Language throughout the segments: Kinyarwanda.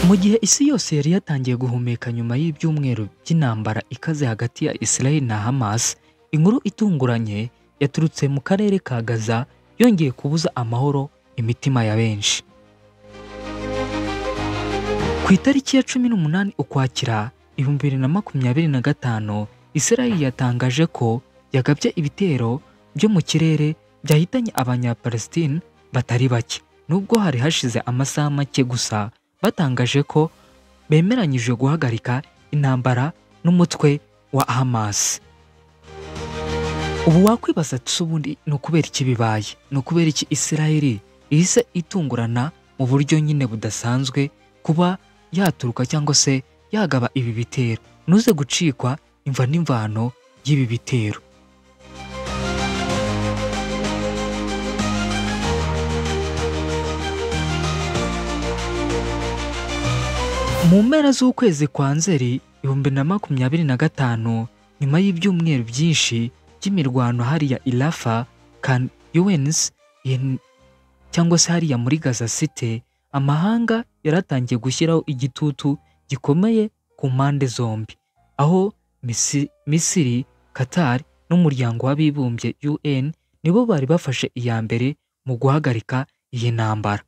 Mu gihe isi yose yari yatangiye guhumeka nyuma y'ibyumweru by'intambara ikaze hagati ya Israel na Hamas, inkuru itunguranye yaturutse mu karere ka Gaza yongeye kubuza amahoro imitima ya benshi. Ku itariki ya 18 Ukwakira 2025, Israel yatangaje ko yagabye ibitero byo mu kirere byahitanye abanyapalestine batari bake, nubwo hari hashize amasaha make gusa batangaje ko bemeranyije guhagarika intambara n'umutwe wa Hamas. Ubu wakwibaza ati ubundi ni ukubera iki bibaye? Ni ukubera iki Israel ihise itungurana mu buryo nyine budasanzwe kuba yaturuka cyangwa se yagaba ibi bitero? Nuze gucikwa imva n'imvano y'ibi bitero. Mu mpera z'ukwezi kwa Nzeri 2025, nyuma y'ibyumweru byinshi by'imirwano hariya i Rafah, Khan Younis cyangwa se hariya muri Gaza City, amahanga yaratangiye gushyiraho igitutu gikomeye ku mpande zombi, aho Misiri, Qatar n'umuryango w'abibumbye UN nibo bari bafashe iya mbere mu guhagarika iyi ntambara.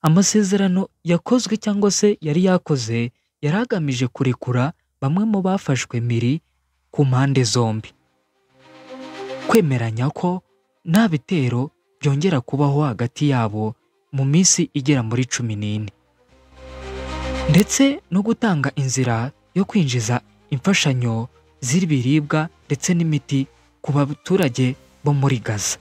Amasezerano yakozwe cyangwa se yari yakoze yari agamije kurekura bamwe mu bafashwe mpiri ku mpande zombi, kwemeranya ko nta bitero byongera kubaho hagati yabo mu minsi igera muri 14, ndetse no gutanga inzira yo kwinjiza imfashanyo z'ibiribwa ndetse n'imiti ku baturage bo muri Gaza.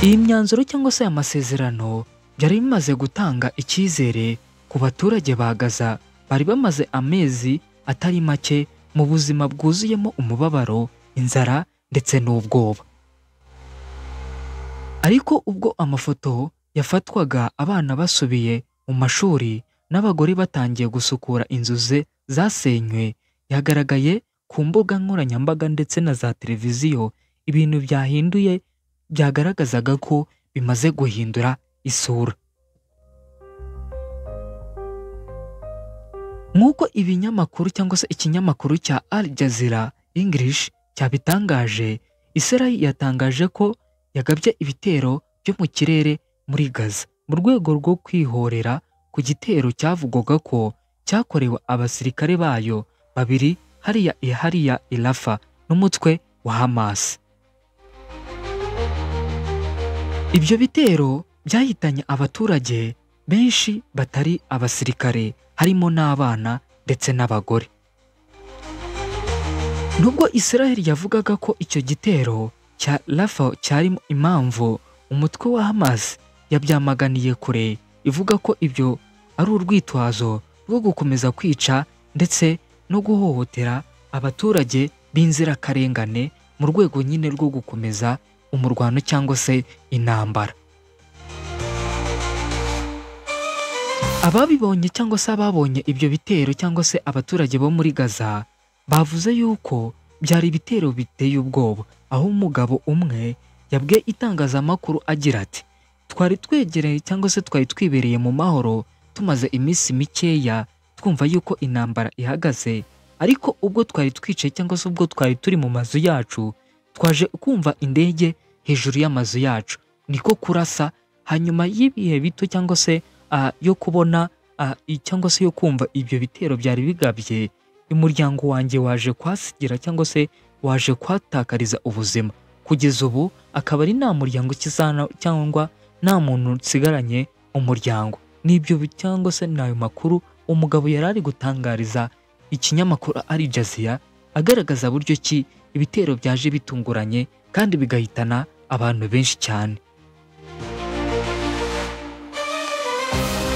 Iyi myanzuro cyangwa se amasezerano byari bimaze gutanga icyizere ku baturage ba Gaza bari bamaze amezi atari make mu buzima bwuzuyemo umubabaro, inzara ndetse n'ubwoba. Ariko ubwo amafoto yafatwaga abana basubiye mu mashuri n'abagore batangiye gusukura inzu zasenywe, yagaragaye ku mbuga nkoranyambaga ndetse na za televiziyo, ibintu byahinduye byagaragazaga ko bimaze guhindura isura. Nk'uko ibinyamakuru cyangwa se ikinyamakuru cya Al Jazeera English cyabitangaje, Israel yatangaje ko yagabye ibitero byo mu kirere muri Gaza mu rwego rwo kwihorera ku gitero cyavugwaga ko cyakorewe abasirikare bayo babiri hariya i Rafah n'umutwe wa Hamas. Ibyo bitero byahitanye abaturage benshi batari abasirikare, harimo n'abana ndetse n'abagore. Nubwo Israel yavugaga ko icyo gitero cya Rafah cyarimo impamvu, umutwe wa Hamas yabyamaganiye kure, ivuga ko ibyo ari urwitwazo rwo gukomeza kwica ndetse no guhohotera abaturage b'inzirakarengane mu rwego nyine rwo gukomeza umurwano cyangwa se intambara. Ababibonye cyangwa se ababonye ibyo bitero cyangwa se abaturage bo muri Gaza bavuze yuko byari ibitero biteye ubwoba, aho umugabo umwe yabwiye itangazamakuru agira ati, twari twegereye cyangwa se twari twibereye mu mahoro tumaze iminsi mikeya twumva yuko intambara ihagaze, ariko ubwo twari twicaye cyangwa se ubwo twari turi mu mazu yacu twaje kumva indege hejuru y'amazu yacu, niko kurasa. Hanyuma y'ibihe bito cyangwa se yo kubona cyangwa se yo kumva ibyo bitero byari bigabye, umuryango wanjye waje kwasigira cyangwa se waje kwatakariza ubuzima. Kugeza ubu akaba ari nta muryango ukizana cyangwa nta muntu usigaranye umuryango. N'ibyo cyangwa se n'ayo makuru umugabo yari ari gutangariza ikinyamakuru Al Jazeera, agaragaza buryo ki ibitero byaje bitunguranye kandi bigahitana abantu benshi cyane.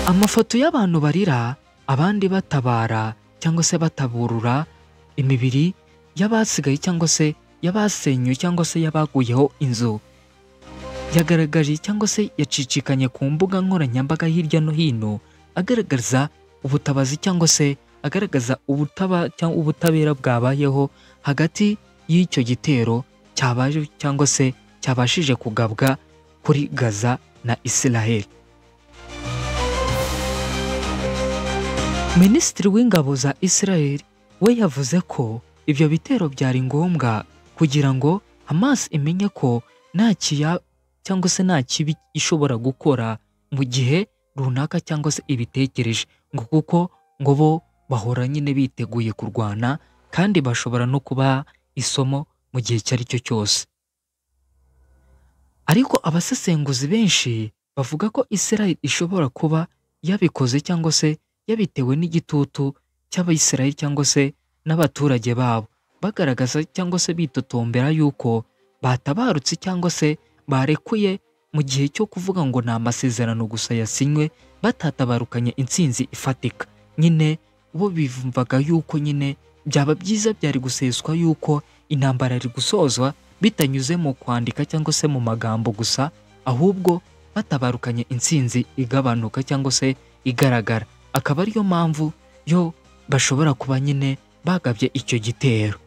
Amafoto y'abantu barira, abandi batabara cyangwa se bataburura imibiri y'abasigaye cyangwa se y'abasenywe cyangwa se y'abaguyeho inzu, yagaragaje cyangwa se yacicikanye ku mbuga nkoranyambaga hirya no hino, agaragaza ubutabazi cyangwa se agaragaza ubutabera bwabayeho hagati y'icyo gitero cyabaje cyangwa se cyabashije kugabwa kuri Gaza na Israel. Minisitiri w'ingabo za Israel we yavuze ko ibyo bitero byari ngombwa kugira ngo Hamas imenye ko nta cyangwa se nta kibi ishobora gukora mu gihe runaka cyangwa se ibitekereje, ngo kuko ngo bo bahora nyine biteguye kurwana kandi bashobora no kuba isomo mu gihe icyo ari cyo cyose. Ariko abasesenguzi benshi bavuga ko Israel ishobora kuba yabikoze cyangwa se yabitewe n'igitutu cy'Abayisiraheli cyangwa se n'abaturage babo, bagaragaza cyangwa se bitotombera yuko batabarutse cyangwa se barekuye mu gihe cyo kuvuga ngo ni amasezerano gusa yasinywe, batatabarukanye intsinzi ifatika. Nyine bo bivumvaga yuko nyine byaba byiza byari guseswa yuko intambara iri gusozwa bitanyuze mu kwandika cyangwa se mu magambo gusa, ahubwo batabarukanye intsinzi igabanuka cyangwa se igaragara. Akaba ariyo mpamvu yo bashobora kuba nyine bagabye icyo gitero.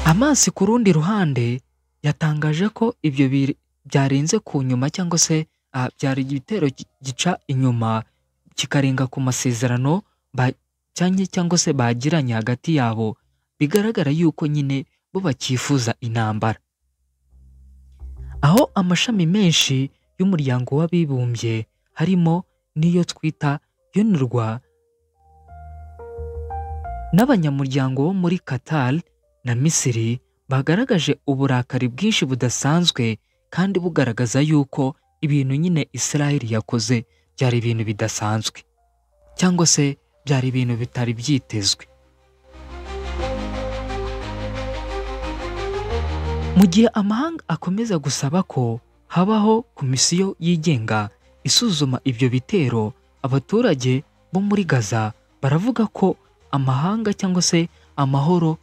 Hamas ku rundi ruhande yatangaje ko ibyo byarenze ku nyuma cyangwa se byari igitero gica inyuma kikarenga ku masezerano cyangwa se bagiranye hagati yabo, bigaragara yuko nyine bo bakifuza intambara. Aho amashami menshi y'umuryango w'abibumbye harimo n'iyo twita UNRWA n'abanyamuryango bo muri Qatar na Misiri bagaragaje uburakari bwinshi budasanzwe kandi bugaragaza yuko ibintu nyine Israel yakoze byari ibintu bidasanzwe cyangwa se byari ibintu bitari byitezwe. Mu gihe amahanga akomeza gusaba ko habaho komisiyo yigenga isuzuma ibyo bitero, abaturage bo muri Gaza baravuga ko amahanga cyangwa se amahoro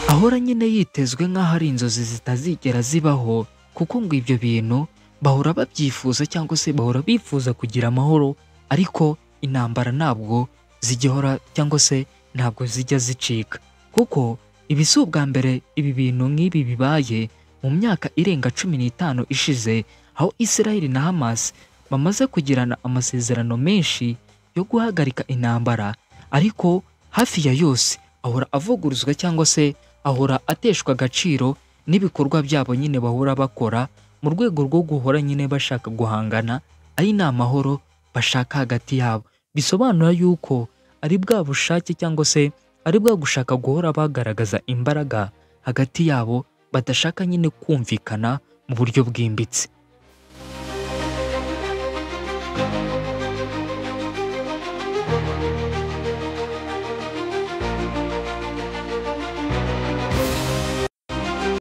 ahora nyine yitezwe nk'aho ari inzozi zitazigera zibaho, kuko ngo ibyo bintu bahora babyifuza cyangwa se bahora bifuza kugira amahoro, ariko intambara ntabwo zigihora cyangwa se ntabwo zijya zicika, kuko ibi si ubwa mbere ibi bintu nk'ibi bibaye mu myaka irenga 15 ishize, aho Israel na Hamas bamaze kugirana amasezerano menshi yo guhagarika intambara, ariko hafi ya yose ahora avuguruzwa cyangwa se ahora ateshwa agaciro n'ibikorwa byabo nyine bahora bakora mu rwego rwo guhora nyine bashaka guhangana ari nta mahoro bashaka hagati yabo. Bisobanura yuko ari bwa bushake cyangwa se ari bwa gushaka guhora bagaragaza imbaraga hagati yabo, badashaka nyine kumvikana mu buryo bwimbitse.